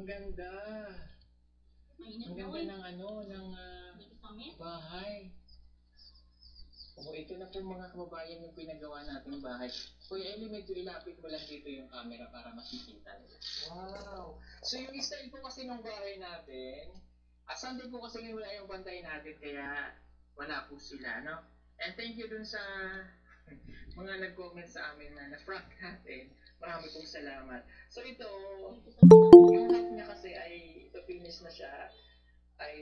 ganda. Ang ganda ng bahay. Oo, ito na po mga kababayan yung pinagawa nating bahay. Kuya Eli, medyo ilapit mo lang dito yung camera para makikita nila. Wow! So yung style po kasi ng bahay natin, Sunday po kasi ngayon wala yung bantay natin, kaya wala po sila, no? And thank you dun sa mga nag-comment sa amin na na-prank natin. Marami pong salamat. So ito, yung half niya kasi ay, ito finish na siya, ay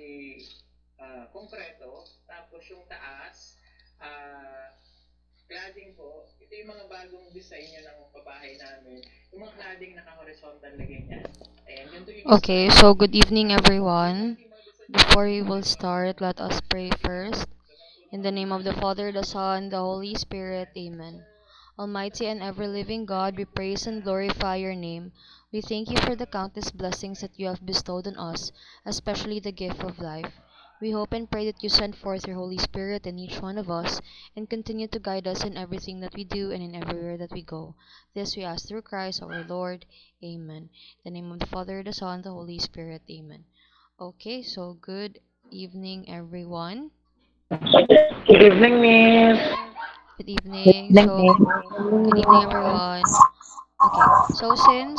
konkreto. Tapos yung taas, cladding po. Ito yung mga bagong design nyo ng pabahay namin. Yung mga cladding naka-horizontal na ganyan. Ayan, yun to yung Okay, so good evening everyone. Before we will start, let us pray first. In the name of the Father, the Son, the Holy Spirit, Amen. Almighty and ever-living God, we praise and glorify your name. We thank you for the countless blessings that you have bestowed on us, especially the gift of life. We hope and pray that you send forth your Holy Spirit in each one of us and continue to guide us in everything that we do and in everywhere that we go. This we ask through Christ our Lord. Amen. In the name of the Father, the Son, the Holy Spirit. Amen. Okay, so good evening everyone. Good evening, Miss. Good evening. Good evening everyone. Okay, so since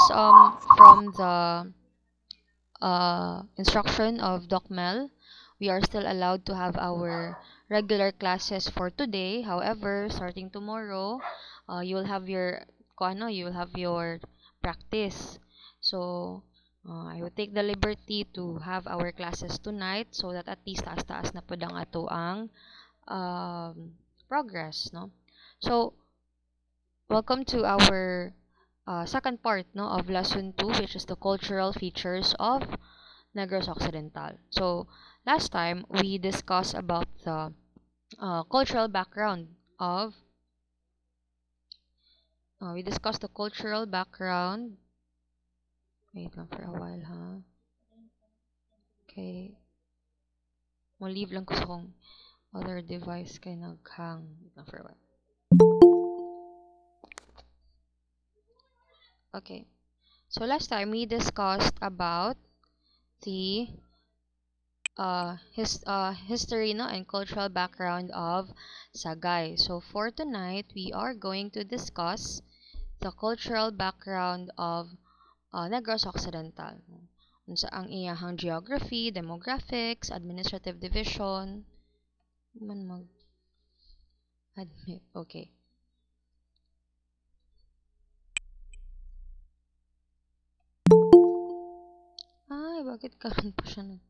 from the instruction of Doc Mel, we are still allowed to have our regular classes for today. However, starting tomorrow, you will have your you will have your practice. So I will take the liberty to have our classes tonight so that at least taas-taas na po ang ato ang progress, no? So welcome to our second part, no, of lesson 2, which is the cultural features of Negros Occidental. So last time we discussed about the cultural background of wait lang for a while, ha. Okay, mo leave lang ko sa kong other device kay naghang. Wait lang for a while. Okay, so last time we discussed about the history, no, and cultural background of Sagay. So for tonight, we are going to discuss the cultural background of Negros Occidental. Unsa ang iyahang geography, demographics, administrative division. Man mag admit. Okay. Ay, bakit karon pa siya nag...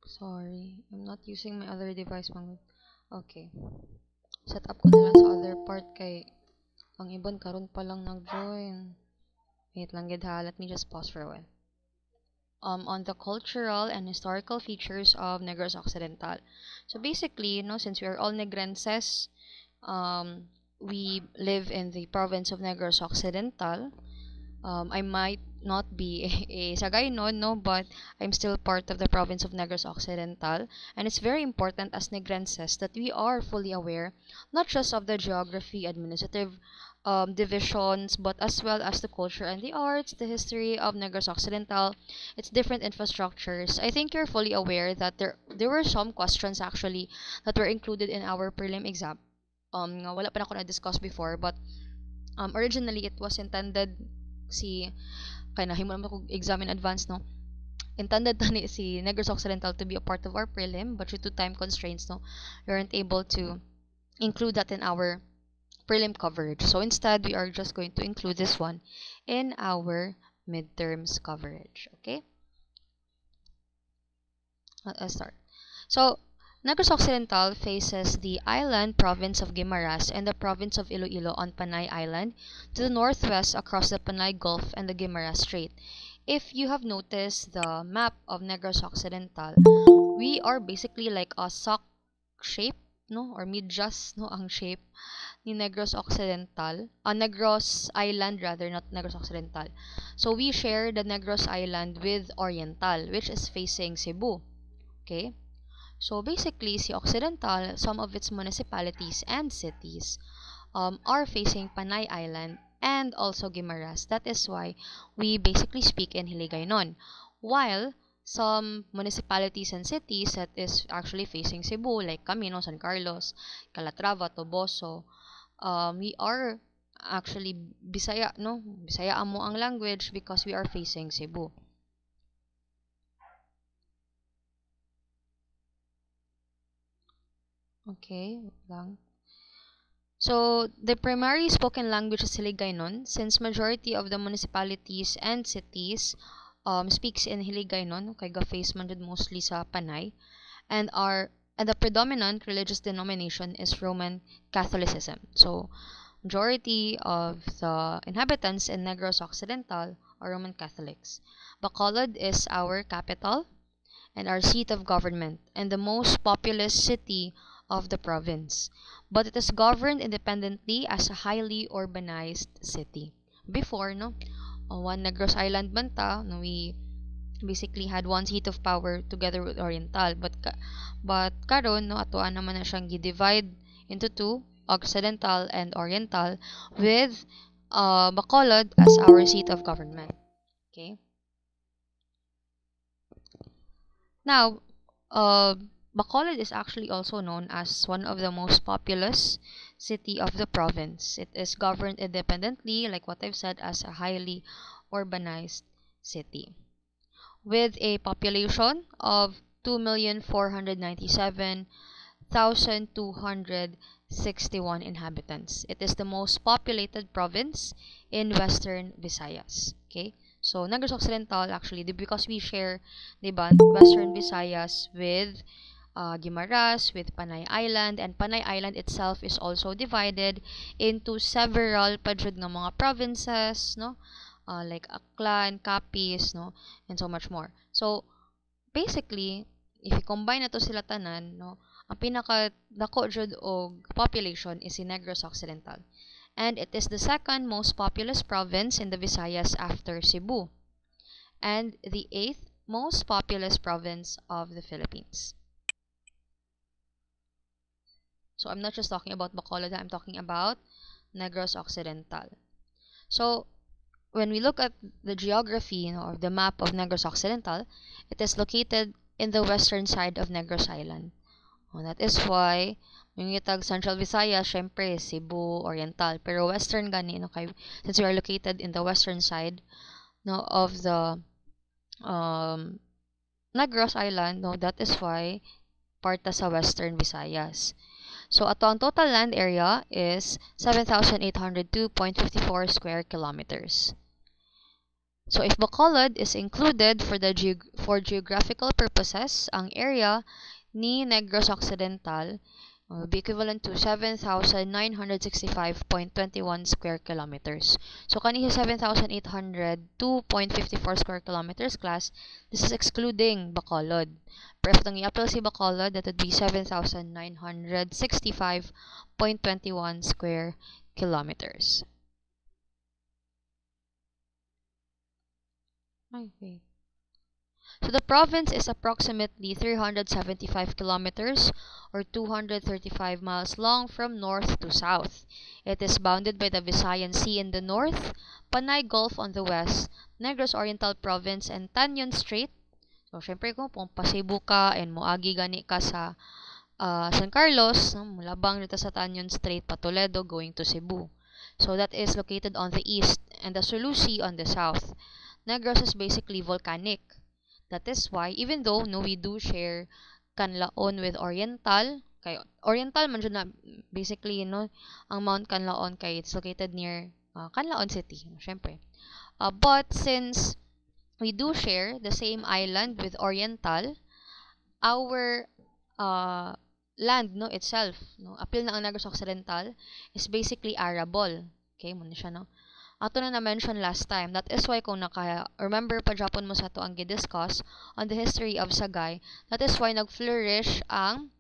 Sorry, I'm not using my other device. Okay. Set up ko na lang sa other part kay ang iban karon pa lang nag-join. Wait lang gid ha. Let me just pause for a while. On the cultural and historical features of Negros Occidental. So basically, since we are all Negrenses, we live in the province of Negros Occidental. I might not be a Sagaynon, no, but I'm still part of the province of Negros Occidental, and it's very important as Negrenses that we are fully aware not just of the geography, administrative divisions, but as well as the culture and the arts, the history of Negros Occidental, its different infrastructures. I think you're fully aware that there were some questions actually that were included in our prelim exam. Nga wala pa na ako na-discuss before, but originally it was intended kaya nahimo naman ko exam in advance, no, intended tani si Negros Occidental to be a part of our prelim, but due to time constraints, no, we weren't able to include that in our prelim coverage. So instead, we are just going to include this one in our midterms coverage. Okay, let's start. So Negros Occidental faces the island province of Guimaras and the province of Iloilo on Panay Island, to the northwest across the Panay Gulf and the Guimaras Strait. If you have noticed the map of Negros Occidental, we are basically like a sock shape, no, or medyas, no, ang shape ni Negros Occidental, Negros Island rather, not Negros Occidental. So we share the Negros Island with Oriental, which is facing Cebu. Okay? So basically, si Occidental, some of its municipalities and cities are facing Panay Island and also Guimaras. That is why we basically speak in Hiligaynon. While some municipalities and cities that is actually facing Cebu, like Camino, San Carlos, Calatrava, Toboso, we are actually Bisaya, no? Bisaya amo ang language because we are facing Cebu. Okay, lang. So, the primary spoken language is Hiligaynon, since majority of the municipalities and cities speaks in Hiligaynon, kay ga-face man jud mostly sa Panay, and the predominant religious denomination is Roman Catholicism. So, majority of the inhabitants in Negros Occidental are Roman Catholics. Bacolod is our capital and our seat of government and the most populous city of the province. But it is governed independently as a highly urbanized city. Before, no, one Negros Island banta, no, we basically had one seat of power together with Oriental. But karon, no, atoan naman na siyang gi-divide into two, Occidental and Oriental, with Bacolod as our seat of government. Okay. Now, Bacolod is actually also known as one of the most populous city of the province. It is governed independently, like what I've said, as a highly urbanized city. With a population of 2,497,261 inhabitants. It is the most populated province in Western Visayas. Okay? So, Negros Occidental, actually, because we share, diba, Western Visayas with Guimaras, with Panay Island, and Panay Island itself is also divided into several padjud ng mga provinces, no? Like Aklan, Capiz, no? And so much more. So, basically, if you combine na to sila tanan, no? Ang pinaka-dako jud og population is in Negros Occidental. And it is the second most populous province in the Visayas after Cebu, and the 8th most populous province of the Philippines. So I'm not just talking about Bacolod, I'm talking about Negros Occidental. So when we look at the geography, of the map of Negros Occidental, it is located in the western side of Negros Island. That is why yung itag Central Visayas, syempre Cebu, Oriental, pero western gani, no, since we are located in the western side, no, of the Negros Island, no, that is why parta sa Western Visayas. So ato ang total land area is 7,802.54 square kilometers. So if Bacolod is included for geographical purposes, ang area ni Negros Occidental will be equivalent to 7,965.21 square kilometers. So kani 7,802.54 square kilometers class, this is excluding Bacolod. Pero if itong i-apply si Bacolod, that would be 7,965.21 square kilometers. Okay. So the province is approximately 375 kilometers or 235 miles long from north to south. It is bounded by the Visayan Sea in the north, Panay Gulf on the west, Negros Oriental Province, and Tanyon Strait. So, syempre kung pasibu ka and moagi gani ka sa San Carlos, mulabang dito sa Tanyon Strait pa Toledo going to Cebu. So that is located on the east and the Sulu Sea on the south. Negros is basically volcanic. That is why, even though we do share Canlaon with Oriental, kay Oriental man na basically, ang Mount Canlaon kay it's located near Canlaon City, syempre. But since we do share the same island with Oriental, our land itself, apil na ang Negros Occidental, is basically arable. Okay, muna siya, ato na na-mention last time. That is why kung remember pa Japon mo sa to ang gidiscuss on the history of Sagay, that is why nag-flourish ang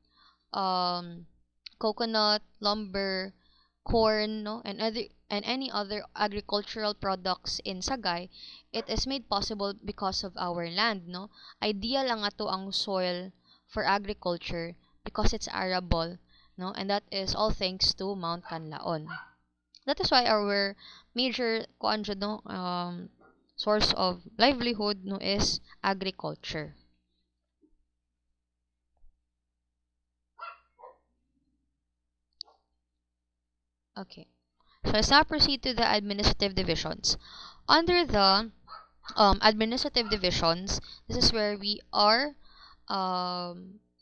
coconut, lumber, corn, and any other agricultural products in Sagay. It is made possible because of our land, Ideal lang ato ang soil for agriculture because it's arable, and that is all thanks to Mount Canlaon. That is why our major source of livelihood no is agriculture. Okay. So let's now proceed to the administrative divisions. Under the administrative divisions, this is where we are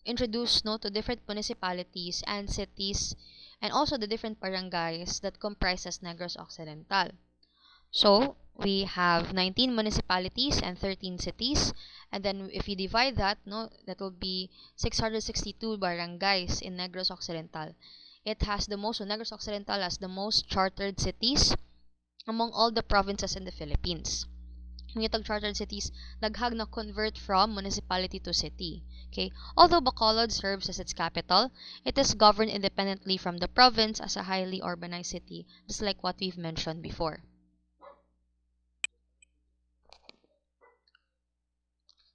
introduced to different municipalities and cities, and also the different barangays that comprises Negros Occidental. So we have 19 municipalities and 13 cities, and then if you divide that, that will be 662 barangays in Negros Occidental. It has the most, so Negros Occidental has the most chartered cities among all the provinces in the Philippines. Yung chartered cities, daghang na convert from municipality to city. Okay? Although Bacolod serves as its capital, it is governed independently from the province as a highly urbanized city, just like what we've mentioned before.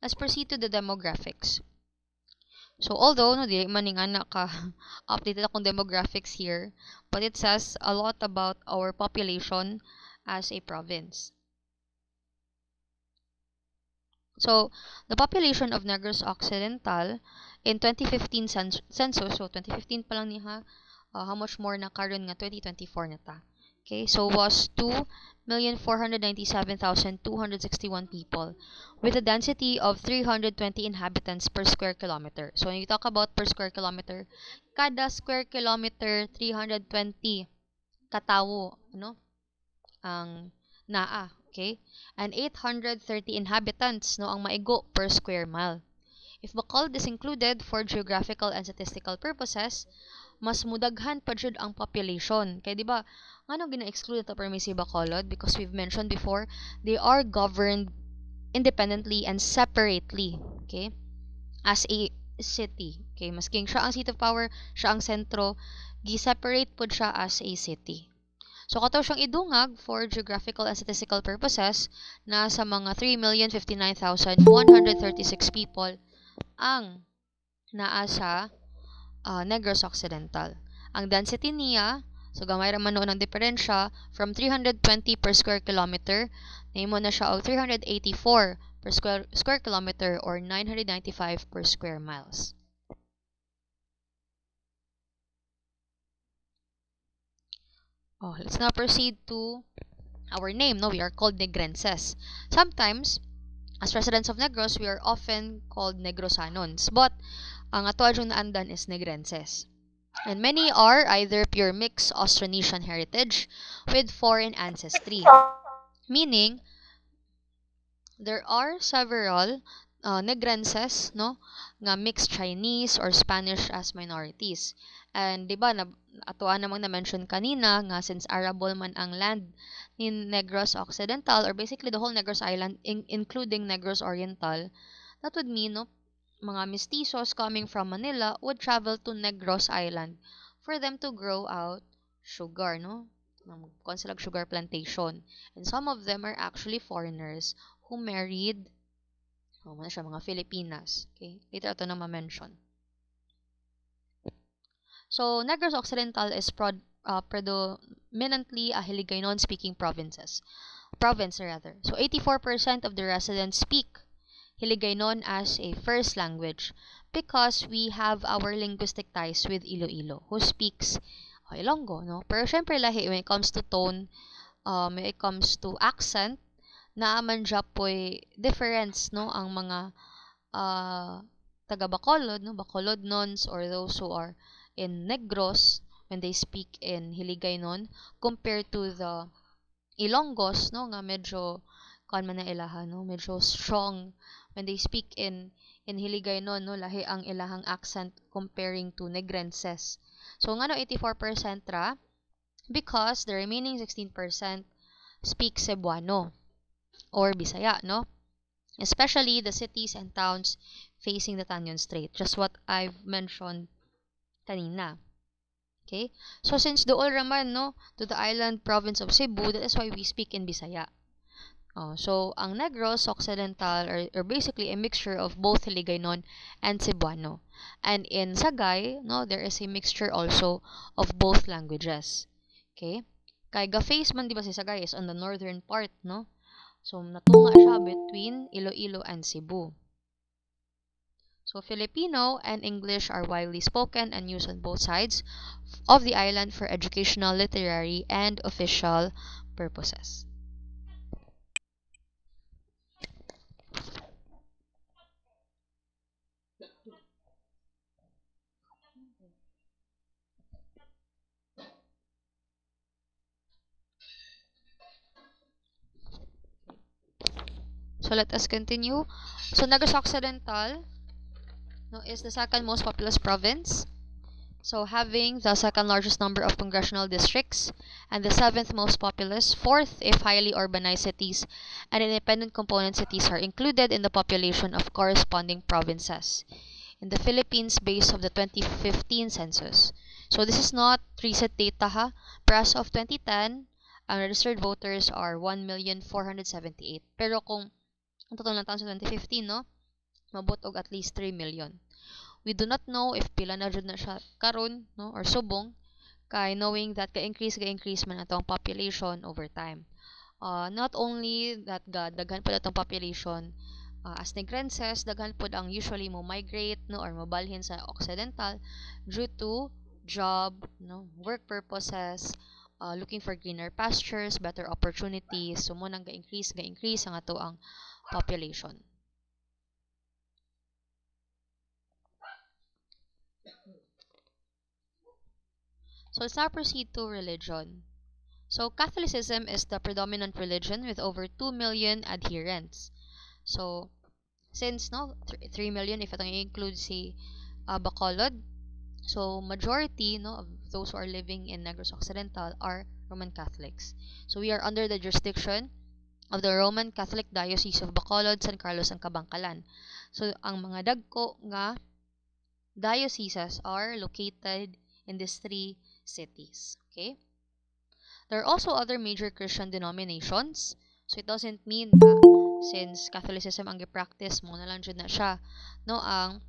Let's proceed to the demographics. So, although, di man nga naka-updated akong demographics here, but it says a lot about our population as a province. So, the population of Negros Occidental in 2015 census, so 2015 pa lang niya, how much more na karon nga 2024 na ta. Okay, so was 2,497,261 people with a density of 320 inhabitants per square kilometer. So when you talk about per square kilometer, kada square kilometer 320 katawo, ang naa, okay? And 830 inhabitants ang maigo per square mile. If Bacolod is included for geographical and statistical purposes, mas mudaghan pa jud ang population. Kaya di ba, ngano gina-exclude ito permi si Bacolod? Because we've mentioned before, they are governed independently and separately, okay? As a city. Okay, masking siya ang seat of power, siya ang sentro, gi-separate po siya as a city. So, kato siyang idungag for geographical and statistical purposes na sa mga 3,059,136 people ang naa sa Negros Occidental. Ang density niya, so gamay raman noon ang diferensya, from 320 per square kilometer, naimo na siya og 384 per square kilometer or 995 per square miles. Let's now proceed to our name. We are called Negrenses. Sometimes, as residents of Negros, we are often called Negrosanons. But, ang ato adjong naandan is Negrenses. And many are either pure mixed Austronesian heritage with foreign ancestry. Meaning, there are several Negrenses, nga mixed Chinese or Spanish as minorities. And di ba, atoan namang na-mention kanina nga since arable man ang land in Negros Occidental or basically the whole Negros Island including Negros Oriental, that would mean mga mestizos coming from Manila would travel to Negros Island for them to grow out sugar, Kung sila sugar plantation. And some of them are actually foreigners who married mga Filipinas. Okay? Later ito na ma-mention. So, Negros Occidental is predominantly a Hiligaynon-speaking province. So, 84% of the residents speak Hiligaynon as a first language because we have our linguistic ties with Iloilo, who speaks Ilonggo, Pero syempre lahi, when it comes to tone, when it comes to accent, naaman dya po'y difference, ang mga taga Bacolod, Bacolodnons or those who are in Negros when they speak in Hiligaynon compared to the Ilonggos, nga medyo man na ilaha, medyo strong when they speak in Hiligaynon, lahi ang ilahang accent comparing to Negrenses. So ngano 84% ra because the remaining 16% speak Cebuano or Bisaya, especially the cities and towns facing the Tanyon Strait, just what I've mentioned kanina. Okay? So, since dool raman, to the island province of Cebu, that is why we speak in Bisaya. So, ang Negros Occidental are basically a mixture of both Hiligaynon and Cebuano. And in Sagay, there is a mixture also of both languages. Okay? Kay Gaface man di ba si Sagay is on the northern part, no? So natunga siya between Iloilo and Cebu. So Filipino and English are widely spoken and used on both sides of the island for educational, literary, and official purposes. So let us continue. So Negros Occidental, no, is the second most populous province. So having the second largest number of congressional districts and the seventh most populous, fourth if highly urbanized cities and independent component cities are included in the population of corresponding provinces in the Philippines based of the 2015 census. So this is not recent data ha. Pero as of 2010, ang registered voters are 1,478,000. Pero kung ang total na taon sa 2015, no, mabot og at least 3 million. We do not know if pila na jud na siya karon, no, or subong, kay knowing that ga-increase man atong population over time. Not only that daghan pa atong population, as Negrenses, daghan pod ang usually mo migrate, no, or mobalhin sa Occidental due to job, no, work purposes, looking for greener pastures, better opportunities. So mo nang ga-increase ang ato ang population. So let's now proceed to religion. So Catholicism is the predominant religion with over 2 million adherents. So since 3 million if itong i-include si Bacolod, so majority of those who are living in Negros Occidental are Roman Catholics. So we are under the jurisdiction of the Roman Catholic Diocese of Bacolod, San Carlos, and Kabangkalan. So ang mga dagko nga dioceses are located in these three cities. Okay? There are also other major Christian denominations. So it doesn't mean na since Catholicism ang gi-practice mo na lang jud na siya, no, ang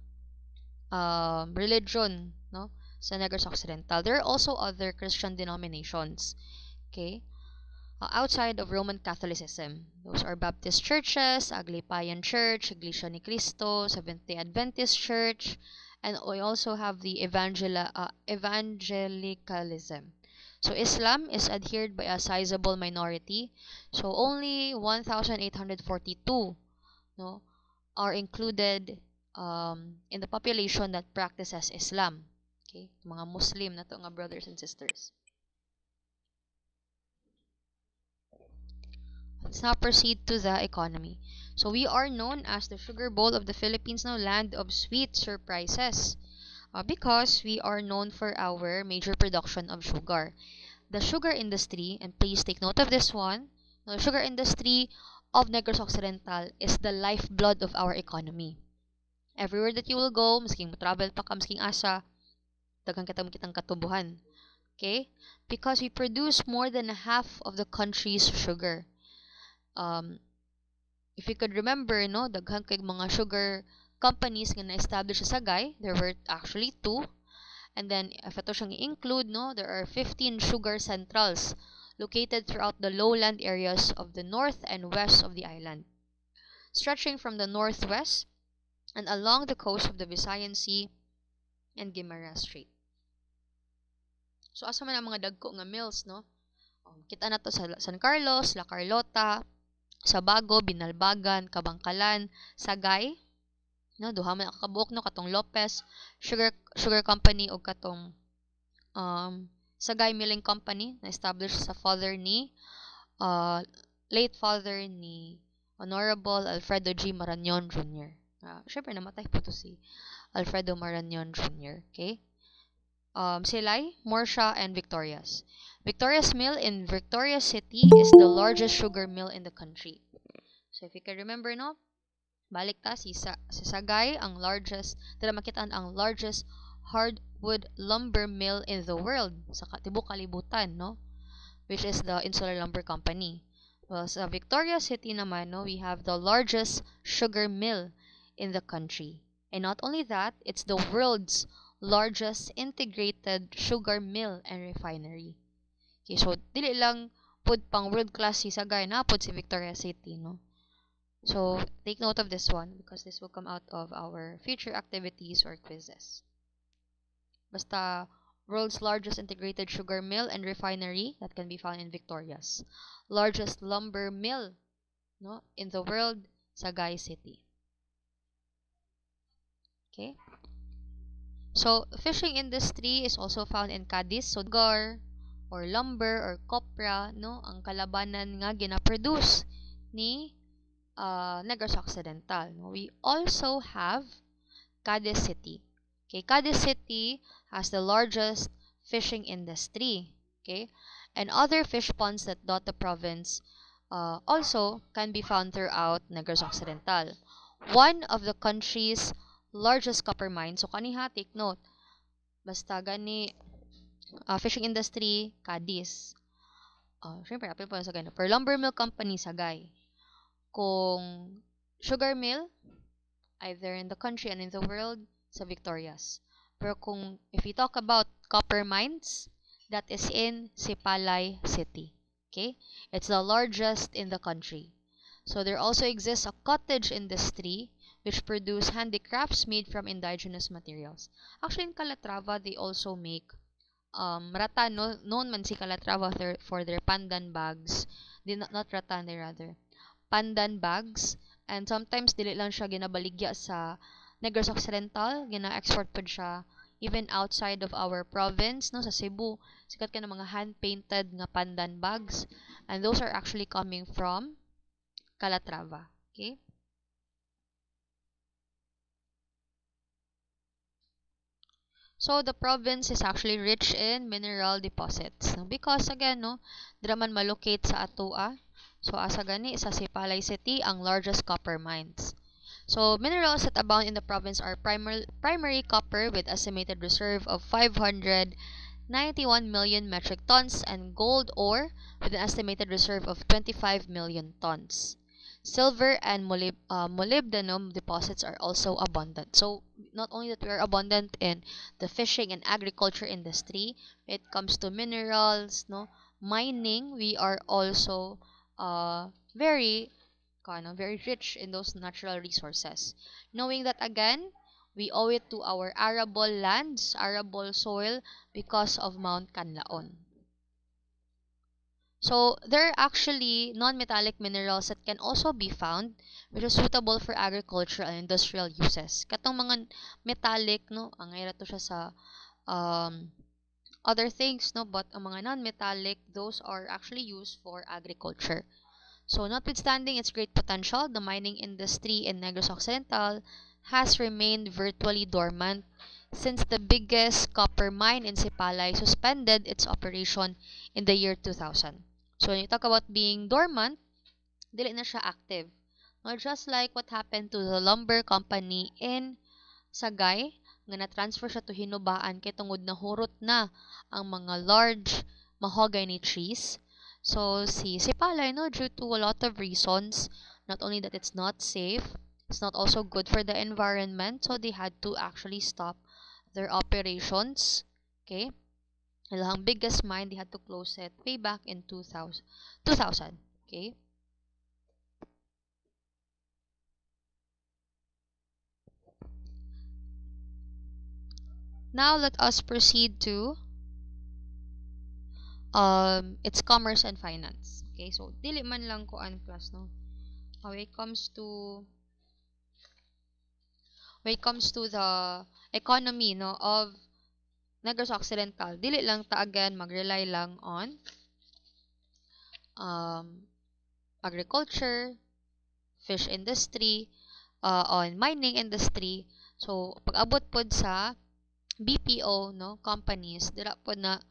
religion, no, sa Negros Occidental. There are also other Christian denominations. Okay? Outside of Roman Catholicism. Those are Baptist churches, Aglipayan Church, Iglesia ni Cristo, Seventh-day Adventist Church, and we also have the evangelicalism. So Islam is adhered by a sizable minority. So only 1,842, no, are included in the population that practices Islam. Okay? Mga Muslim na to nga brothers and sisters. Let's now proceed to the economy. So we are known as the Sugar Bowl of the Philippines, now land of sweet surprises, because we are known for our major production of sugar. The sugar industry, and please take note of this one, the sugar industry of Negros Occidental is the lifeblood of our economy. Everywhere that you will go, masking mo travel pa ka, masking asa, daghang kitang katubuhan. Okay? Because we produce more than half of the country's sugar. If you could remember, no, daghan kay mga sugar companies nga na-establish sa Sagay, there were actually 2. And then, if ito siyang i-include, no, there are 15 sugar centrals located throughout the lowland areas of the north and west of the island, stretching from the northwest and along the coast of the Visayan Sea and Guimaras Strait. So, asa man ang mga dagko nga mills, no? Kita na to sa San Carlos, La Carlota, Sabago, Binalbagan, Kabangkalan, Sagay, no, duha man kabuok, no, katong Lopez Sugar Company o katong Sagay Milling Company na established sa late father ni Honorable Alfredo G. Marañon Jr. Syempre namatay po to si Alfredo Marañon Jr. Okay? Silay, Morsha, and Victorias. Victoria's Mill in Victoria City is the largest sugar mill in the country. So if you can remember, no, balik ta si Sagay ang largest, dala makitaan ang largest hardwood lumber mill in the world sa tibuok kalibutan, no, which is the Insular Lumber Company. Well, sa Victoria City naman, no, we have the largest sugar mill in the country. And not only that, it's the world's largest integrated sugar mill and refinery. Okay, so dili lang pud pang world class si Sagay na pud si Victoria City, no? So take note of this one because this will come out of our future activities or quizzes. Basta world's largest integrated sugar mill and refinery that can be found in Victorias. Largest lumber mill, no, in the world, Sagay City. Okay? So, fishing industry is also found in Cadiz. So, sugar or lumber or copra, no, ang kalabanan nga gina-produce ni Negros Occidental. No? We also have Cadiz City. Okay, Cadiz City has the largest fishing industry. Okay, and other fish ponds that dot the province also can be found throughout Negros Occidental. One of the country's largest copper mines. So kaniha, take note. Basta gani fishing industry, Cadiz. Siyempre, apil po sa ganun. For lumber mill company, Sagay. Kung sugar mill, either in the country and in the world, sa Victorias. Pero kung, if you talk about copper mines, that is in Sipalay City. Okay? It's the largest in the country. So there also exists a cottage industry which produce handicrafts made from indigenous materials. Actually, in Calatrava, they also make rattan, no, known man si Calatrava for their pandan bags. Not rattan, rather. Pandan bags. And sometimes, dili lang siya ginabaligya sa Negros Occidental. Gina-export po siya even outside of our province, no, sa Cebu. Sikat ka ng mga hand-painted nga pandan bags. And those are actually coming from Calatrava. Okay? So, the province is actually rich in mineral deposits. Because, again, no, dira man malocate sa Atua. So, asa gani, sa Sipalay City, ang largest copper mines. So, minerals that abound in the province are primary copper with estimated reserve of 591 million metric tons and gold ore with an estimated reserve of 25 million tons. Silver and molybdenum deposits are also abundant. So, not only that we are abundant in the fishing and agriculture industry, when it comes to minerals, no, mining, we are also very rich in those natural resources. Knowing that again, we owe it to our arable lands, arable soil because of Mount Canlaon. So, there are actually non-metallic minerals that can also be found which is suitable for agricultural and industrial uses. Katong mga metallic, no, ang ira to siya sa other things, no, but ang mga non-metallic, those are actually used for agriculture. So, notwithstanding its great potential, the mining industry in Negros Occidental has remained virtually dormant since the biggest copper mine in Sipalay suspended its operation in the year 2000. So, when you talk about being dormant, dili na siya active. No, just like what happened to the lumber company in Sagay, nga na-transfer siya to Hinubaan kay tungod na hurot na ang mga large mahogany trees. So, si Sipalay, no, due to a lot of reasons, not only that it's not safe, it's not also good for the environment, so they had to actually stop their operations. Okay? Ang biggest mine, they had to close it way back in 2000. Okay? Now, let us proceed to it's commerce and finance. Okay? So, dili man lang ko an class, no? When it comes to the economy, no, of Negros Occidental, dili lang ta again mag-rely lang on agriculture, fish industry, on mining industry. So, pag-abot pod sa BPO, no, companies, dira pod na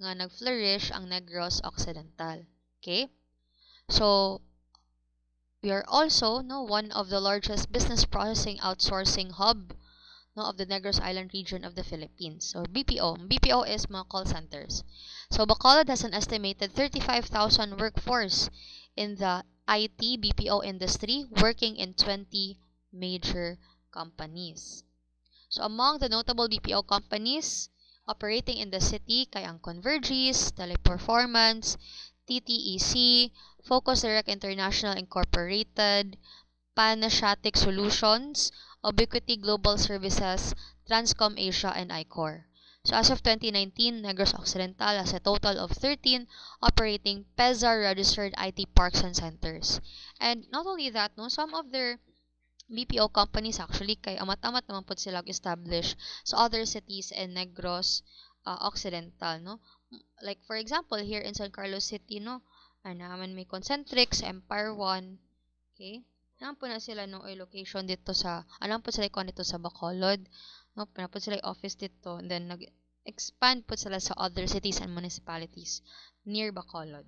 nga nag-flourish ang Negros Occidental. Okay? So, we are also, no, one of the largest business processing outsourcing hub, no, of the Negros Island region of the Philippines. So, BPO. BPO is mga call centers. So, Bacolod has an estimated 35,000 workforce in the IT BPO industry, working in 20 major companies. So, among the notable BPO companies operating in the city kay ang Convergys, Teleperformance, TTEC, Focus Direct International Incorporated, Panasiatic Solutions, Ubiquity Global Services, Transcom Asia, and Icor. So as of 2019, Negros Occidental has a total of 13 operating PEZA-registered IT parks and centers. And not only that, no, some of their BPO companies actually kay amat-amat naman po sila establish sa other cities in Negros Occidental, no? Like for example, here in San Carlos City, no, naman may Concentrix, Empire One, okay? Alam po na sila no location dito sa, alam po sila ikon dito sa Bacolod, no? Pinapod sila yung office dito, and then nag-expand po sila sa other cities and municipalities near Bacolod.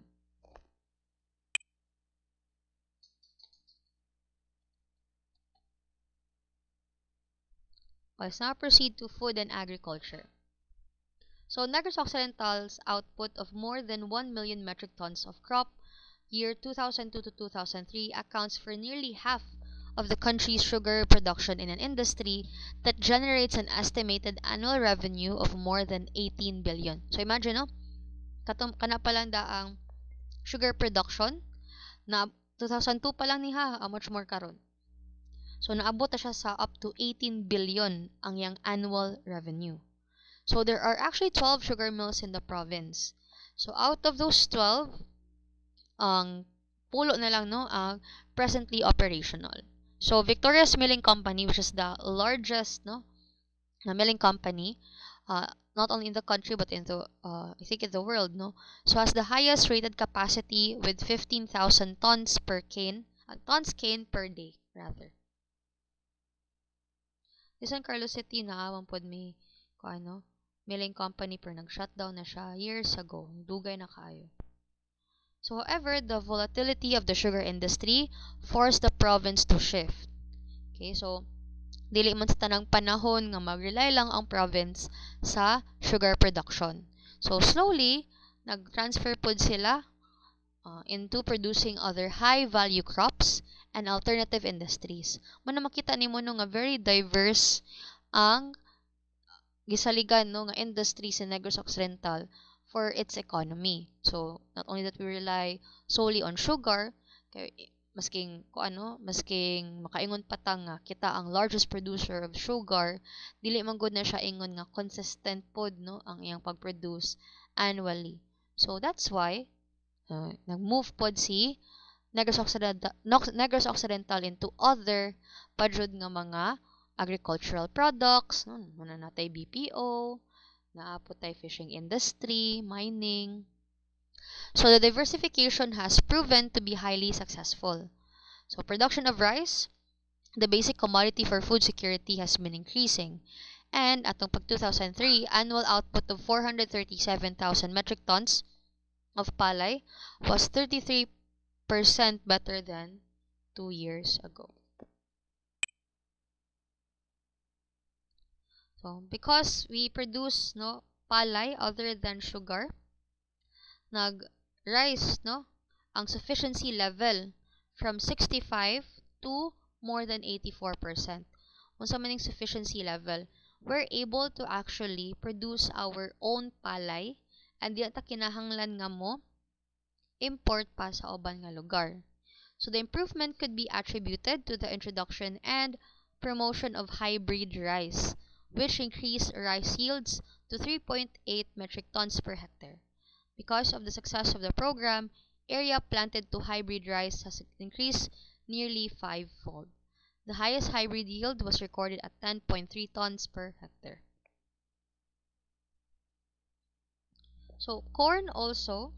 Let's now proceed to food and agriculture. So, Negros Occidental's output of more than 1 million metric tons of crop year 2002 to 2003 accounts for nearly half of the country's sugar production in an industry that generates an estimated annual revenue of more than 18 billion. So, imagine, no? Kana pa lang ang sugar production na 2002 pa lang niha, much more karon. So, naabot na siya sa up to 18 billion ang yang annual revenue. So, there are actually 12 sugar mills in the province. So, out of those 12, ang pulo na lang, no, presently operational. So, Victoria's Milling Company, which is the largest, no, na milling company, not only in the country, but in the, I think in the world, no, so has the highest rated capacity with 15,000 tons cane per day, rather. San Carlos City na pod may milling company per nag-shutdown na siya years ago. Dugay na kayo. So, however, the volatility of the sugar industry forced the province to shift. Okay, so dili man sa tanang panahon nga mag-rely lang ang province sa sugar production. So, slowly nag-transfer pod sila into producing other high-value crops and alternative industries. Muna makita nimo no nga very diverse ang gisaligan no nga industry sa Negros Occidental for its economy. So not only that we rely solely on sugar, kay masking makaingon patang nga kita ang largest producer of sugar, dili man gud na siya ingon nga consistent pod no ang iyang pag-produce annually. So that's why nag-move pod si Negros Occidental into other padjud nga mga agricultural products, muna natay BPO, naapot tay fishing industry, mining. So the diversification has proven to be highly successful. So production of rice, the basic commodity for food security, has been increasing. And atong pag 2003, annual output of 437,000 metric tons of palay was 33% better than 2 years ago. So, because we produce palay other than sugar, nag-rise ang sufficiency level from 65 to more than 84%. Unsa man ang sufficiency level, we're able to actually produce our own palay and di ta kinahanglan nga mo import pa sa uban nga lugar. So the improvement could be attributed to the introduction and promotion of hybrid rice, which increased rice yields to 3.8 metric tons per hectare. Because of the success of the program, area planted to hybrid rice has increased nearly 5-fold. The highest hybrid yield was recorded at 10.3 tons per hectare. So corn also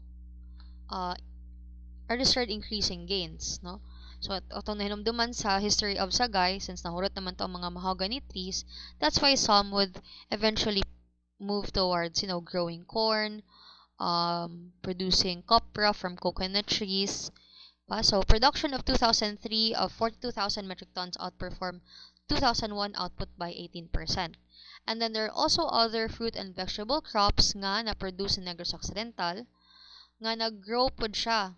registered increasing gains, no? So, atong nahinumduman sa history of Sagay, since nahurot naman to ang mga mahogany trees, that's why some would eventually move towards, growing corn, producing copra from coconut trees. So, production of 2003 of 42,000 metric tons outperformed 2001 output by 18%. And then there are also other fruit and vegetable crops nga na-produce in Negros Occidental nga nag-grow pod siya,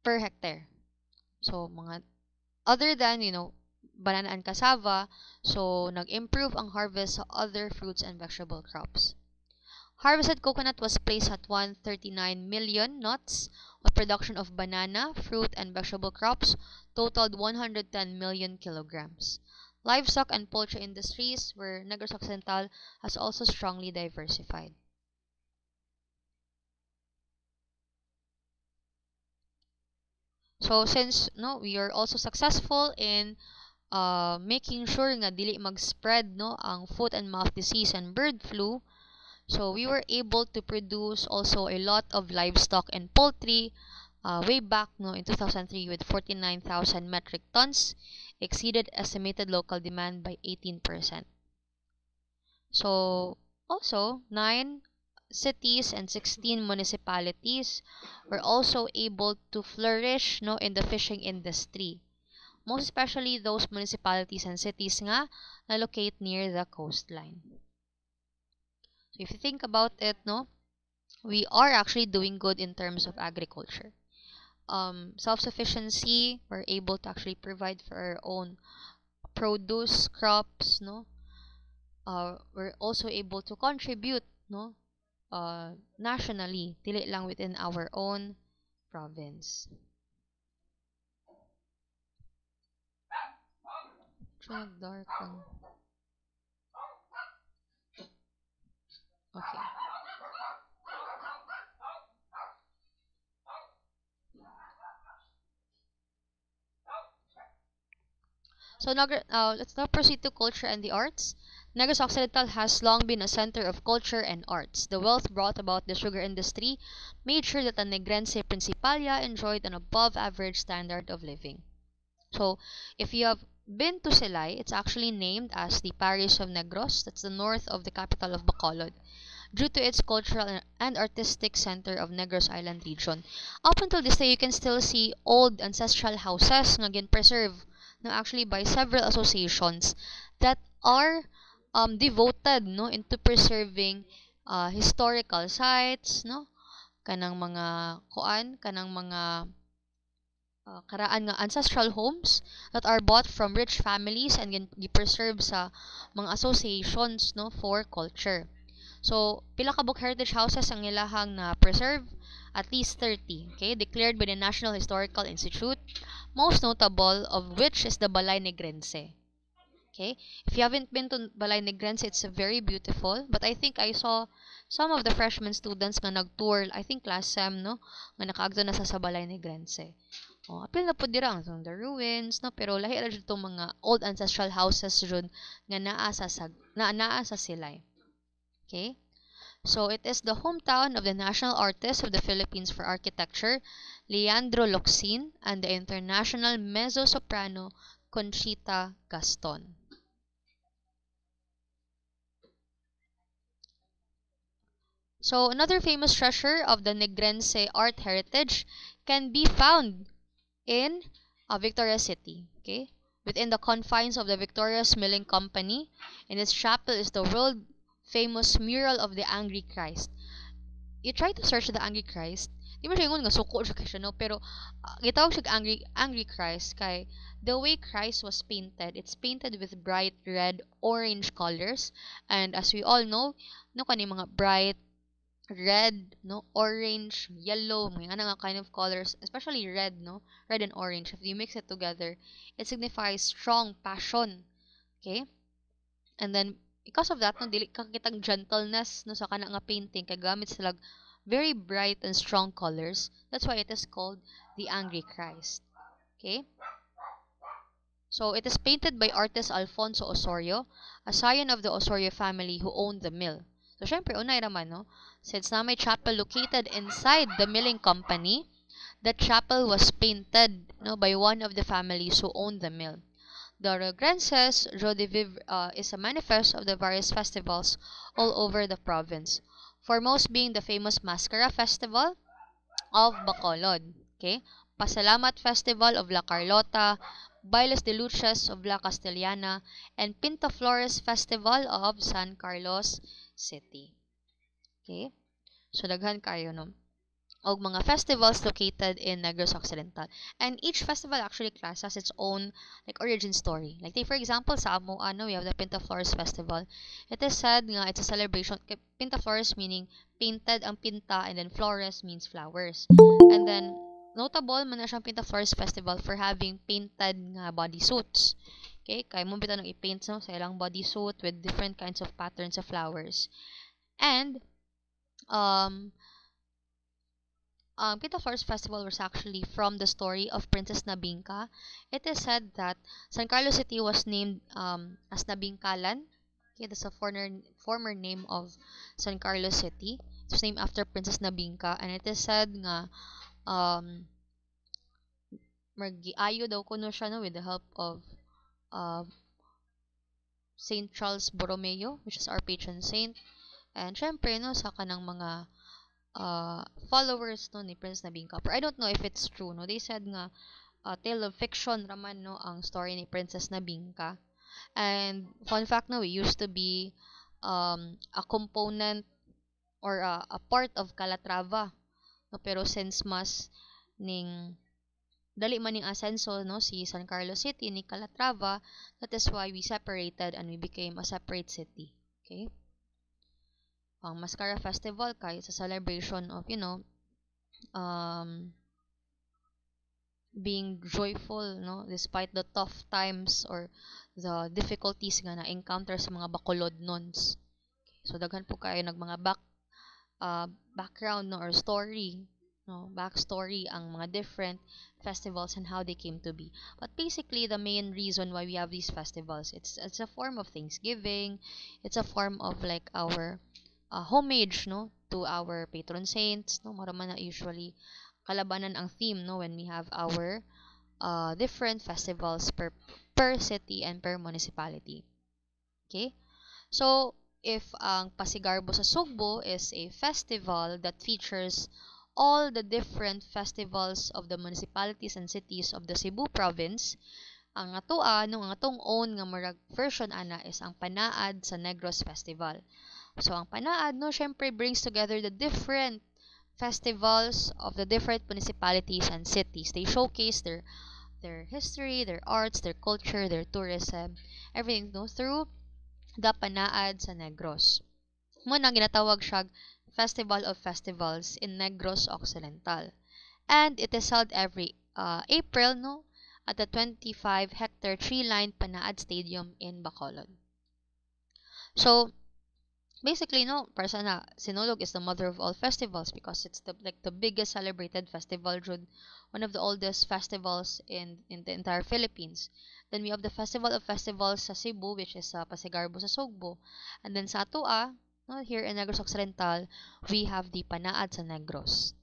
per hectare. So, mga other than, banana and cassava, so nag-improve ang harvest sa other fruits and vegetable crops. Harvested coconut was placed at 139 million nuts, while production of banana, fruit, and vegetable crops totaled 110 million kilograms. Livestock and poultry industries, where Negros Occidental has also strongly diversified. So since we are also successful in making sure nga dili mag-spread ang foot and mouth disease and bird flu, so we were able to produce also a lot of livestock and poultry way back in 2003 with 49,000 metric tons, exceeded estimated local demand by 18%. So also 9 cities and 16 municipalities were also able to flourish in the fishing industry. Most especially those municipalities and cities nga na locate near the coastline. So if you think about it, we are actually doing good in terms of agriculture. Self-sufficiency, we're able to actually provide for our own produce, crops, we're also able to contribute, nationally, dili lang within our own province. Dark one. Okay. So let's now proceed to culture and the arts. Negros Occidental has long been a center of culture and arts. The wealth brought about the sugar industry made sure that the Negrense Principalia enjoyed an above-average standard of living. So, if you have been to Silay, it's actually named as the Parish of Negros. That's the north of the capital of Bacolod, due to its cultural and artistic center of Negros Island region. Up until this day, you can still see old ancestral houses nga gin-preserve actually by several associations that are devoted into preserving historical sites, kanang mga karaan nga ancestral homes that are bought from rich families and gi-preserve sa mga associations for culture. So pila ka book heritage houses ang ilahang na preserve? At least 30, okay, declared by the National Historical Institute, most notable of which is the Balay Negrense. Okay, if you haven't been to Balay Negrense, it's very beautiful, but I think I saw some of the freshman students nga nag-tour, I think last sem, nga nakaagto na sa Balay Negrense. Apil na po dira ang the ruins, pero lahi ra jud tong mga old ancestral houses jud nga naa sa Silay. Okay? So it is the hometown of the national artist of the Philippines for architecture, Leandro Locsin, and the international mezzo-soprano Conchita Gaston. So another famous treasure of the Negrense art heritage can be found in Victoria City. Okay, within the confines of the Victoria's Milling Company, in its chapel is the world famous mural of the Angry Christ. You try to search the Angry Christ, di mo siya nga suko siya kasi pero gitawag siya Angry Christ kay the way Christ was painted, it's painted with bright red, orange colors, and as we all know, kani mga bright red, orange, yellow, mga nga kind of colors, especially red, red and orange. If you mix it together, it signifies strong passion. Okay? And then because of that, dili ka kitang gentleness sa kana nga painting kay gamit sila very bright and strong colors. That's why it is called the Angry Christ. Okay? So it is painted by artist Alfonso Osorio, a scion of the Osorio family who owned the mill. So syempre unay raman, since na may chapel located inside the milling company, the chapel was painted by one of the families who owned the mill. The Regrenses Joie de Vivre is a manifest of the various festivals all over the province, foremost being the famous Mascara Festival of Bacolod, okay? Pasalamat Festival of La Carlota, Bailes de Luces of La Castellana, and Pinta Flores Festival of San Carlos City. Okay? So, daghan kayo, og mga festivals located in Negros Occidental. And each festival actually class has its own like origin story. Like for example, sa amo we have the Pinta Flores Festival. It is said nga it's a celebration. Pinta Flores meaning painted ang pinta, and then flores means flowers. And then notable man na siyang Pinta Flores Festival for having painted nga bodysuits. Okay, kay mo bitaw nang i-paint sa ilang bodysuit with different kinds of patterns of flowers. And Pinta Flores Festival was actually from the story of Princess Nabingka. It is said that San Carlos City was named as Nabingkalan. Okay, that's a former name of San Carlos City. It was named after Princess Nabingka, and it is said nga magiayo daw kuno siya with the help of Saint Charles Borromeo, which is our patron saint. And syempre sa kanang mga followers ni Prince Nabingka. But I don't know if it's true, no? They said nga tale of fiction raman ang story ni Princess Nabingka. And fun fact we used to be a component or a part of Calatrava, no? Pero since mas ning dali man ning asenso si San Carlos City ni Calatrava, that is why we separated and we became a separate city. Okay? Ang Mascara Festival kay sa celebration of being joyful despite the tough times or the difficulties nga na-encounter sa mga Bacolod nuns. Okay, so daghan po kayo mga background or story, backstory ang mga different festivals and how they came to be. But basically the main reason why we have these festivals, it's a form of thanksgiving, it's a form of like our homage to our patron saints, mara man na usually kalabanan ang theme when we have our different festivals per city and per municipality. Okay, so if ang Pasigarbo sa Sugbo is a festival that features all the different festivals of the municipalities and cities of the Cebu province, ang atong own nga marag version ana is ang Panaad sa Negros Festival. So ang Panaad syempre brings together the different festivals of the different municipalities and cities. They showcase their history, their arts, their culture, their tourism, everything through the Panaad sa Negros. Muna ginatawag siya Festival of Festivals in Negros Occidental. And it is held every April at the 25-hectare tree-lined Panaad Stadium in Bacolod. So basically para sana Sinulog is the mother of all festivals because it's the biggest celebrated festival, one of the oldest festivals in the entire Philippines. Then we have the Festival of Festivals sa Cebu, which is Pasigarbo sa Sugbo. And then sa atua here in Negros Occidental, we have the Panaad sa Negros.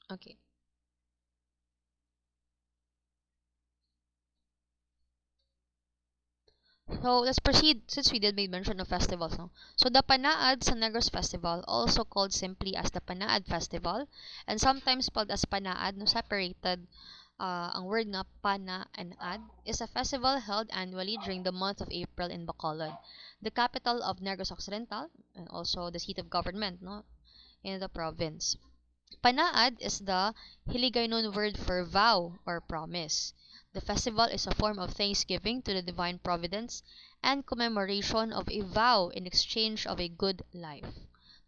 Okay. So let's proceed since we did make mention of festivals. So the Panaad sa Negros Festival, also called simply as the Panaad Festival and sometimes spelled as Panaad, separated ang word nga Pana and Ad, is a festival held annually during the month of April in Bacolod, the capital of Negros Occidental and also the seat of government in the province. Panaad is the Hiligaynon word for vow or promise. The festival is a form of thanksgiving to the divine providence and commemoration of a vow in exchange of a good life.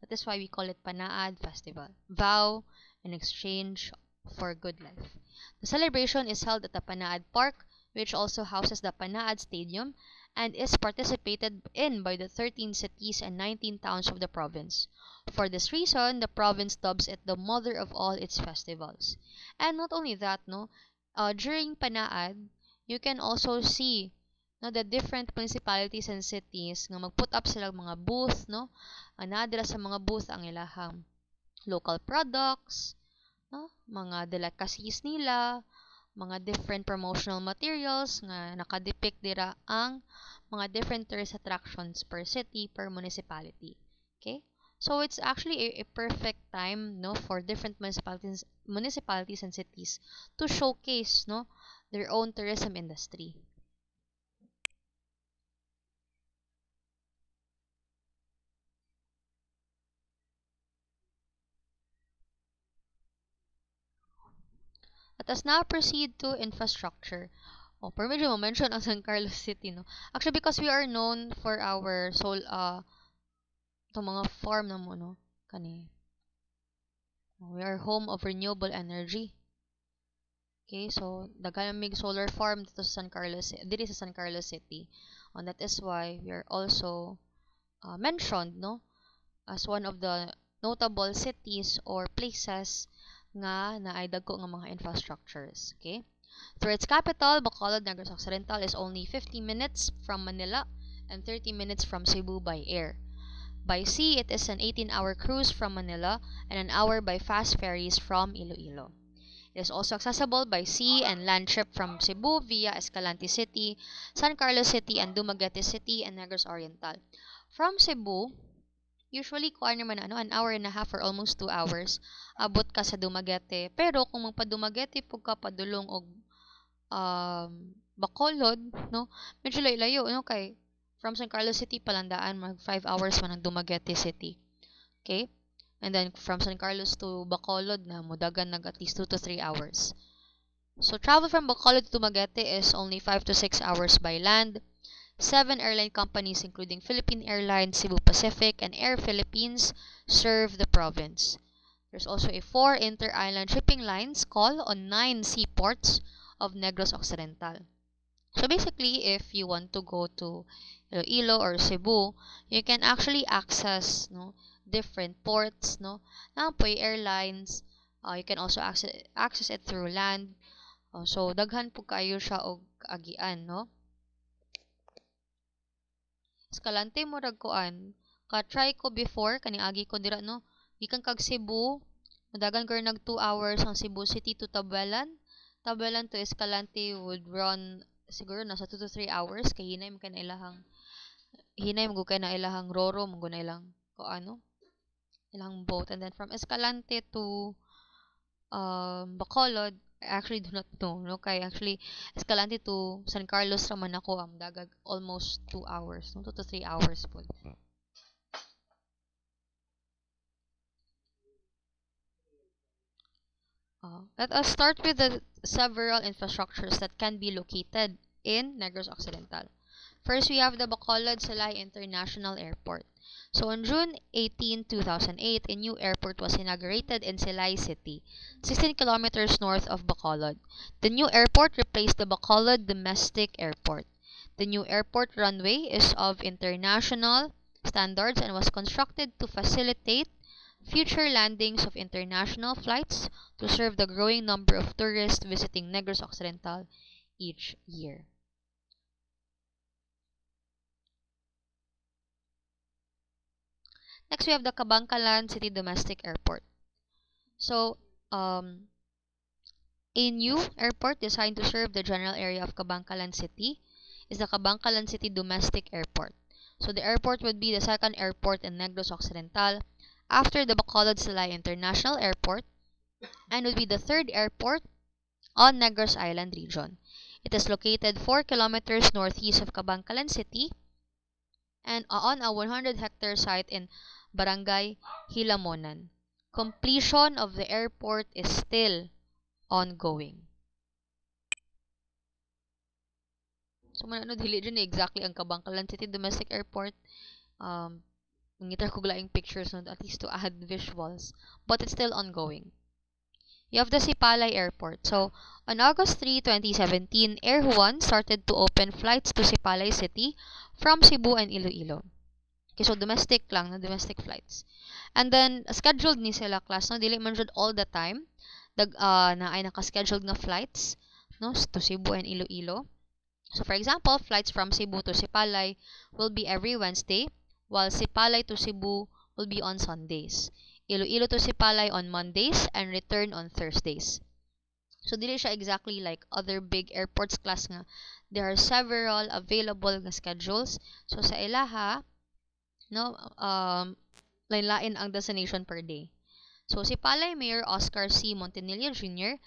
That is why we call it Panaad Festival. Vow in exchange for good life. The celebration is held at the Panaad Park, which also houses the Panaad Stadium and is participated in by the 13 cities and 19 towns of the province. For this reason, the province dubs it the mother of all its festivals. And not only that, during Panaad, you can also see the different municipalities and cities nga mag-put up silang mga booth, anadra sa mga booth ang ilahang local products, mga delicacies nila, mga different promotional materials nga nakadepict dira ang mga different tourist attractions per city, per municipality. Okay? So it's actually a perfect time, no, for different municipalities and cities to showcase, no, their own tourism industry. Let us now proceed to infrastructure. Oh, pero medyo ma-mention ang San Carlos City, no? Actually, because we are known for our itong mga farm na mo, no? Kani. We are home of renewable energy. Okay, so daghan mig solar farm dito sa San Carlos, dito sa San Carlos City. And that is why we are also mentioned, no, as one of the notable cities or places nga naay dagko nga mga infrastructures. Okay? For its capital, Bacolod, Negros Occidental is only 50 minutes from Manila and 30 minutes from Cebu by air. By sea, it is an 18-hour cruise from Manila and an hour by fast ferries from Iloilo. It is also accessible by sea and land trip from Cebu via Escalante City, San Carlos City, and Dumaguete City and Negros Oriental. From Cebu, usually kuha naman an hour and a half or almost 2 hours abot ka sa Dumaguete. Pero kung magpa-Dumaguete pug ka padulong og Bacolod, no, medyo layo, no, kay from San Carlos City palandaan mag 5 hours man ang Dumaguete City. Okay? And then from San Carlos to Bacolod na mudagan nag at least 2 to 3 hours. So travel from Bacolod to Dumaguete is only 5 to 6 hours by land. 7 airline companies including Philippine Airlines, Cebu Pacific, and Air Philippines serve the province. There's also a 4 inter-island shipping lines call on 9 seaports of Negros Occidental. So basically, if you want to go to Iloilo or Cebu, you can actually access, no, different ports, no, napoy airlines. You can also access it through land. So daghan po kayo siya og agian, no. Escalante mo ragkuan. Ka-try ko before kaning agi ko dira, no. Gikan kag Cebu, madagan ko nag 2 hours ang Cebu City to Tabalan. Tabalan to Escalante would run siguro nasa 2 to 3 hours kay hinay mo kay na ilahang roro mo na ilang ko ano ilang boat. And then from Escalante to Bacolod, I actually do not know, no, kay actually Escalante to San Carlos raman ako ang dagag almost 2 hours, no, 2 to 3 hours po. Let us start with the several infrastructures that can be located in Negros Occidental. First, we have the Bacolod Salay International Airport. So on June 18, 2008, a new airport was inaugurated in Salay City, 16 kilometers north of Bacolod. The new airport replaced the Bacolod Domestic Airport. The new airport runway is of international standards and was constructed to facilitate future landings of international flights to serve the growing number of tourists visiting Negros Occidental each year. Next, we have the Kabangkalan City Domestic Airport. So, a new airport designed to serve the general area of Kabangkalan City is the Kabangkalan City Domestic Airport. So, the airport would be the second airport in Negros Occidental after the Bacolod Salay International Airport and would be the third airport on Negros Island region. It is located 4 kilometers northeast of Kabangkalan City and on a 100-hectare site in Barangay Hilamonan. Completion of the airport is still ongoing. So, dili dyan exactly ang Kabangkalan City Domestic Airport. Nangitar ko laing pictures no, at least to add visuals. But it's still ongoing. You have the Sipalay Airport. So, on August 3, 2017, Air Juan started to open flights to Sipalay City from Cebu and Iloilo. Okay, so domestic lang, no, domestic flights. And then, scheduled ni sila class, no, dili man jud all the time. Na ay naka-scheduled nga flights, no, to Cebu and Iloilo. So, for example, flights from Cebu to Sipalay will be every Wednesday, while Sipalay to Cebu will be on Sundays. Iloilo to Sipalay on Mondays and return on Thursdays. So, dili siya exactly like other big airports class nga. There are several available nga schedules. So, sa ilaha, no, lain-lain ang destination per day. So, si Palay Mayor Oscar C. Montanilla Jr.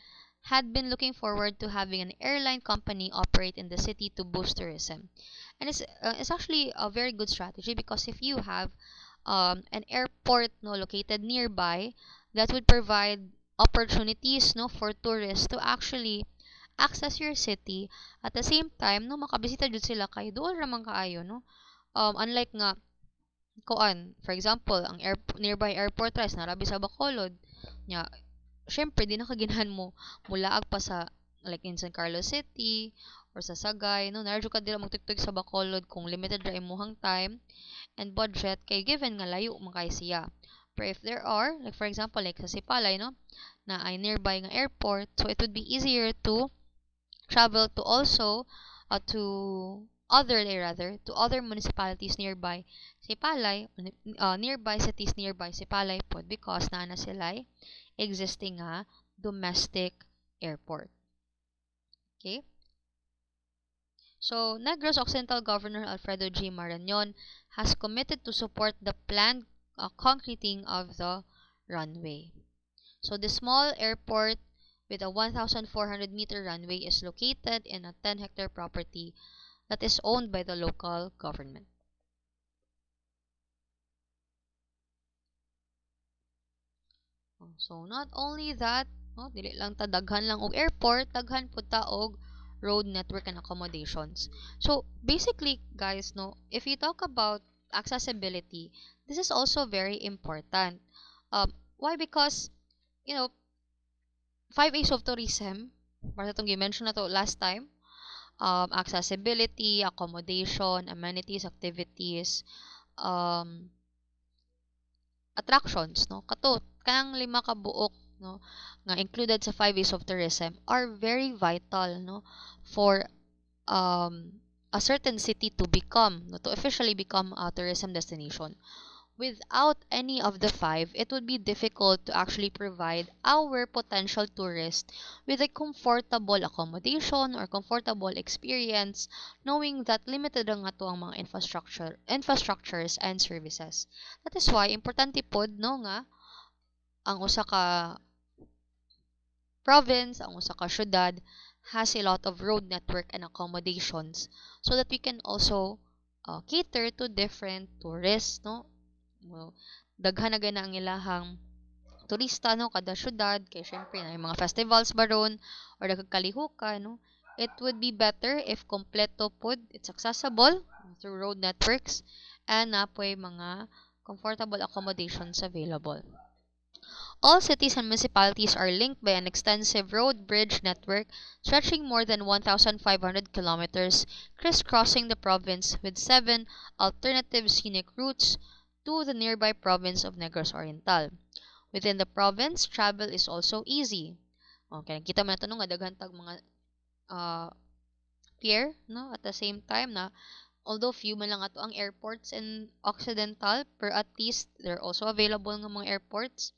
had been looking forward to having an airline company operate in the city to boost tourism. And it's actually a very good strategy because if you have an airport no located nearby, that would provide opportunities no for tourists to actually access your city at the same time no makabisita jud sila kay duol ra man kaayo no. Unlike nga kuan, for example, ang nearby airport rise narabi sa Bacolod nya, syempre di na kaginahan mo mulaag pa sa like in San Carlos City or sa Sagay no narjo ka dira magtugtog sa Bacolod kung limited ra imong time and budget kay given nga layo man kay siya. Pero if there are like for example like sa Sipalay no na ay nearby nga airport, so it would be easier to travel to also to other municipalities nearby Sipalay, nearby cities nearby Sipalay pod because na sila existing nga domestic airport. Okay? So, Negros Occidental Governor Alfredo G. Marañon has committed to support the planned concreting of the runway. So, the small airport with a 1,400-meter runway is located in a 10-hectare property that is owned by the local government. So, not only that, no, dili lang ta daghan lang og airport, daghan pud ta og road network and accommodations. So, basically, guys, no, if you talk about accessibility, this is also very important. Why? Because, you know, 5 A's of tourism, para itong gi-mention na to last time, accessibility, accommodation, amenities, activities, attractions, no? Kanang 5 ka buok, no, nga included sa 5 A's of tourism are very vital, no, for a certain city to become, no, to officially become a tourism destination. Without any of the 5, it would be difficult to actually provide our potential tourists with a comfortable accommodation or comfortable experience, knowing that limited ang ato ang mga infrastructures and services. That is why importante pod no nga ang usa ka province, ang usa ka syudad has a lot of road network and accommodations so that we can also cater to different tourists, no? Daghan na gana ang ilahang turista no kada syudad kay syempre na yung mga festivals baron or nagkakalihukan no, it would be better if kompleto pod, it's accessible through road networks and napoy mga comfortable accommodations available. All cities and municipalities are linked by an extensive road bridge network stretching more than 1,500 kilometers, crisscrossing the province with 7 alternative scenic routes to the nearby province of Negros Oriental. Within the province, travel is also easy. Okay, kita mo na tanong nga daghan tag mga pier, no? At the same time na although few man lang ato ang airports in Occidental, per at least they're also available nga mga airports.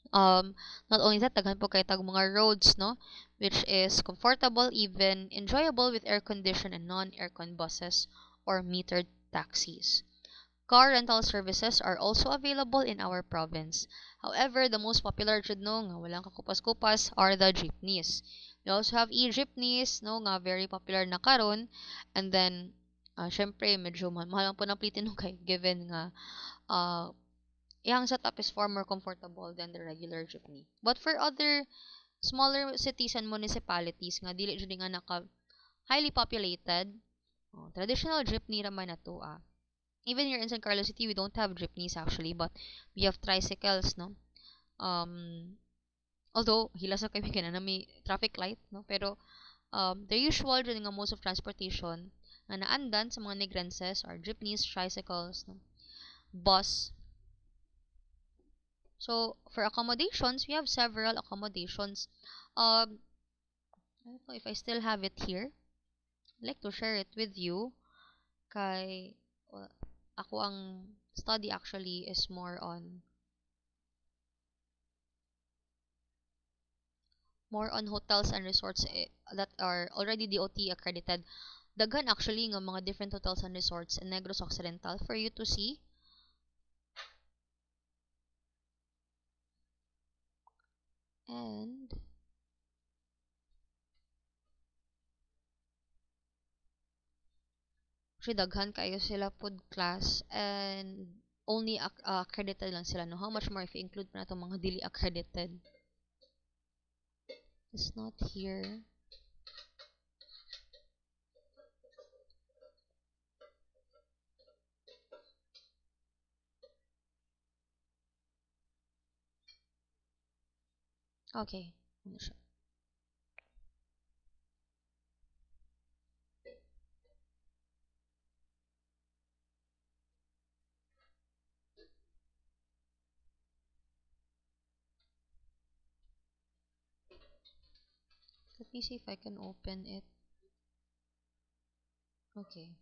Not only that, daghan po kay tag mga roads, no? Which is comfortable, even enjoyable with air conditioned and non-aircon buses or metered taxis. Car rental services are also available in our province. However, the most popular jud no nga walang kakupas-kupas are the jeepneys. We also have e-jeepneys no nga very popular na karon, and then syempre medyo mahal po na plitin no kay given nga yung setup is far more comfortable than the regular jeepney. But for other smaller cities and municipalities nga dili jud nga naka highly populated, traditional jeepney ra man na to Even here in San Carlos City, we don't have jeepneys actually, but we have tricycles, no? Although, hilas na kami na may traffic light, no? Pero, the usual dyan nga most of transportation na naandan sa mga Negrenses are jeepneys, tricycles, no? Bus. So, for accommodations, we have several accommodations. I don't know if I still have it here. I'd like to share it with you. Kay, ako ang study actually is more on hotels and resorts that are already DOT accredited. Daghan actually ng mga different hotels and resorts in Negros Occidental for you to see. And actually daghan kayo sila pod class and only accredited lang sila, no? How much more if you include pa na itong mga dili accredited? It's not here. Okay. Ano siya? Let me see if I can open it. Okay.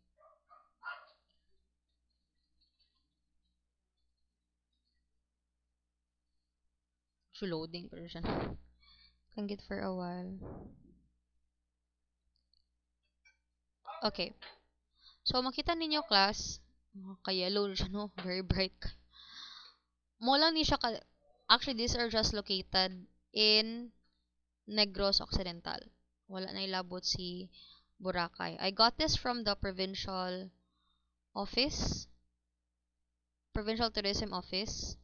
Actually, loading pa rin siya. Can get for a while. Okay. So, makita ninyo class, ka-yellow siya, no? Very bright. Mo lang ni siya actually, these are just located in Negros Occidental. Wala na ilabot si Boracay. I got this from the provincial office. Provincial Tourism Office.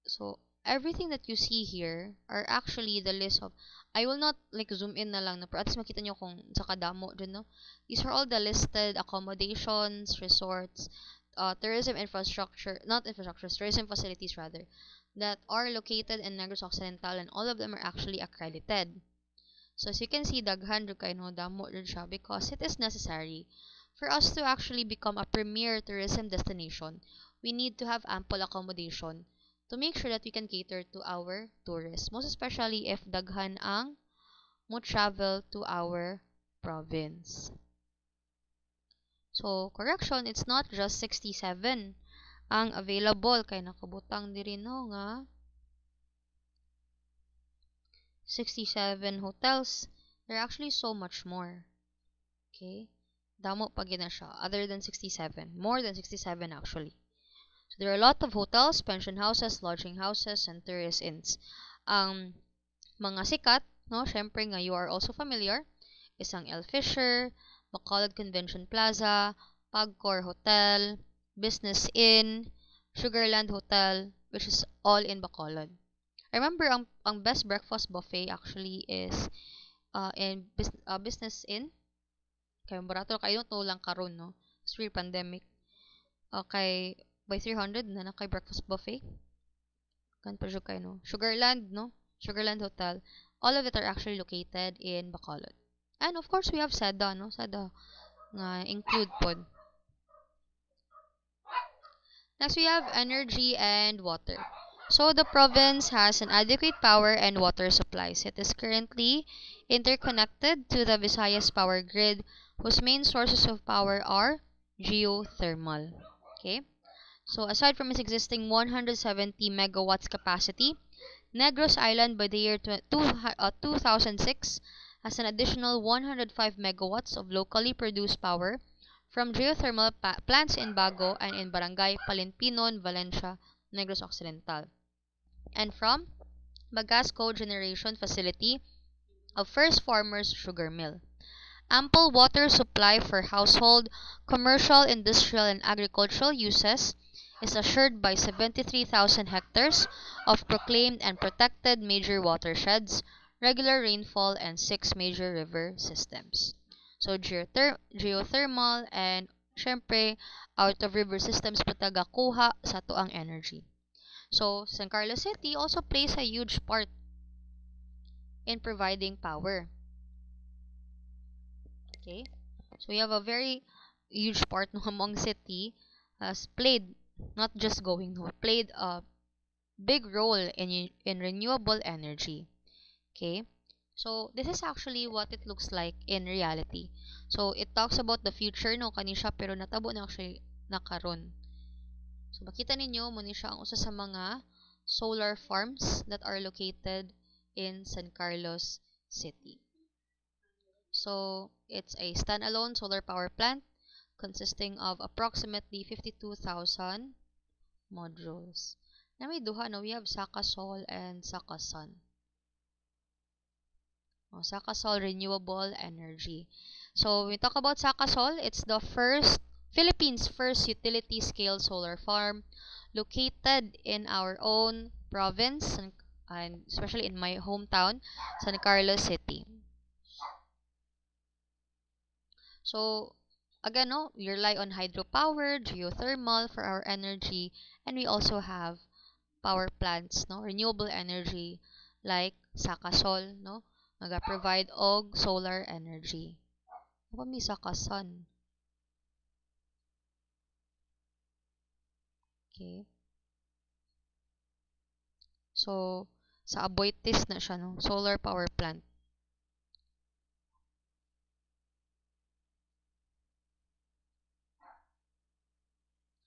So, everything that you see here are actually the list of, I will not like zoom in na lang, no? Pero at least makita nyo kung sa kadamo dun, no? These are all the listed accommodations, resorts, tourism infrastructure, not infrastructures, tourism facilities rather, that are located in Negros Occidental, and all of them are actually accredited. So, as you can see, daghan rin kayo, no? Damo rin siya because it is necessary for us to actually become a premier tourism destination. We need to have ample accommodation to make sure that we can cater to our tourists, most especially if daghan ang mo travel to our province. So, correction, it's not just 67 ang available, kay nakabutang diri no nga 67 hotels. There are actually so much more. Okay? Damo pa gina siya, other than 67. More than 67 actually. So there are a lot of hotels, pension houses, lodging houses, and tourist inns. Ang mga sikat, no, syempre nga you are also familiar, isang El Fisher, Bacolod Convention Plaza, Pagcor Hotel, Business Inn, Sugarland Hotel, which is all in Bacolod. I remember ang best breakfast buffet actually is in Business Inn. Kaya barato kayo to lang karon, no? It's pre-pandemic. Okay, by 300 na kay breakfast buffet. Kan pa kayo, no? Sugarland, no? Sugarland Hotel. All of it are actually located in Bacolod. And of course, we have Seda, no? Seda nga include pod. Next, we have energy and water. So, the province has an adequate power and water supplies. It is currently interconnected to the Visayas power grid, whose main sources of power are geothermal. Okay? So, aside from its existing 170 megawatts capacity, Negros Island by the year 2006 has an additional 105 megawatts of locally produced power from geothermal plants in Bago and in Barangay Palimpinon, Valencia, Negros Occidental, and from Bagas Cogeneration Facility of First Farmers Sugar Mill. Ample water supply for household, commercial, industrial, and agricultural uses is assured by 73,000 hectares of proclaimed and protected major watersheds, regular rainfall, and 6 major river systems. So, geothermal and syempre, out of river systems patagakuha sa tuang energy. So, San Carlos City also plays a huge part in providing power. Okay? So, we have a very huge part no, among city has played, not just going, no, played a big role in renewable energy. Okay? So, this is actually what it looks like in reality. So, it talks about the future, no, kanisha, pero natabo na actually nakaron. So, makita ninyo, muna siya ang usa sa mga solar farms that are located in San Carlos City. So, it's a standalone solar power plant consisting of approximately 52,000 modules. Na may duha, no? We have Sakasol and Sakasun. Sakasol renewable energy. So when we talk about Sakasol, it's the Philippines' first utility scale solar farm located in our own province and especially in my hometown, San Carlos City. So again, no, we rely on hydropower, geothermal for our energy, and we also have power plants, no, renewable energy like Sakasol, no, naga-provide og solar energy. Ano ba may Sakasan? Okay. So, sa Aboitiz na siya, no, solar power plant.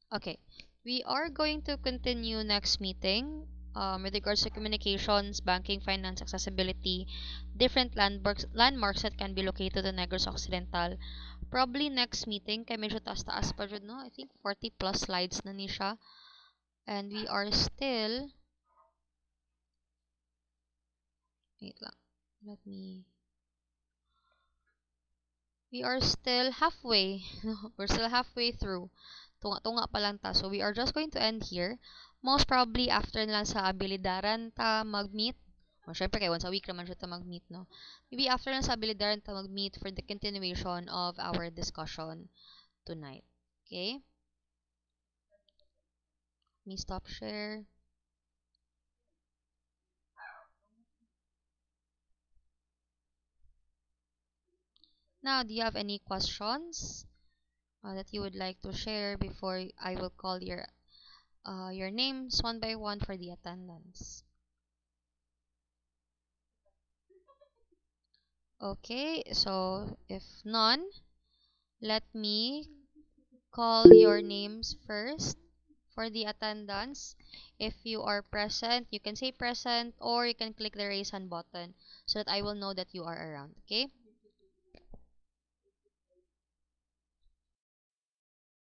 Okay, we are going to continue next meeting with regards to communications, banking, finance, accessibility, different landmarks that can be located in Negros Occidental. Probably next meeting, kay medyo taas-taas pa dyan, no? I think 40 plus slides na ni siya. And we are still, wait lang, we are still halfway, we're still halfway through. Tunga-tunga pa lang ta. So, we are just going to end here. Most probably, after lang sa abilidaran ta mag-meet. O, syempre, kaya once a week naman siya ta mag-meet, no? Maybe after lang sa abilidaran ta mag-meet for the continuation of our discussion tonight. Okay? Let me stop share. Now, do you have any questions that you would like to share before I will call your names one by one for the attendance? Okay, so if none, let me call your names first for the attendance. If you are present, you can say present or you can click the raise hand button so that I will know that you are around. Okay?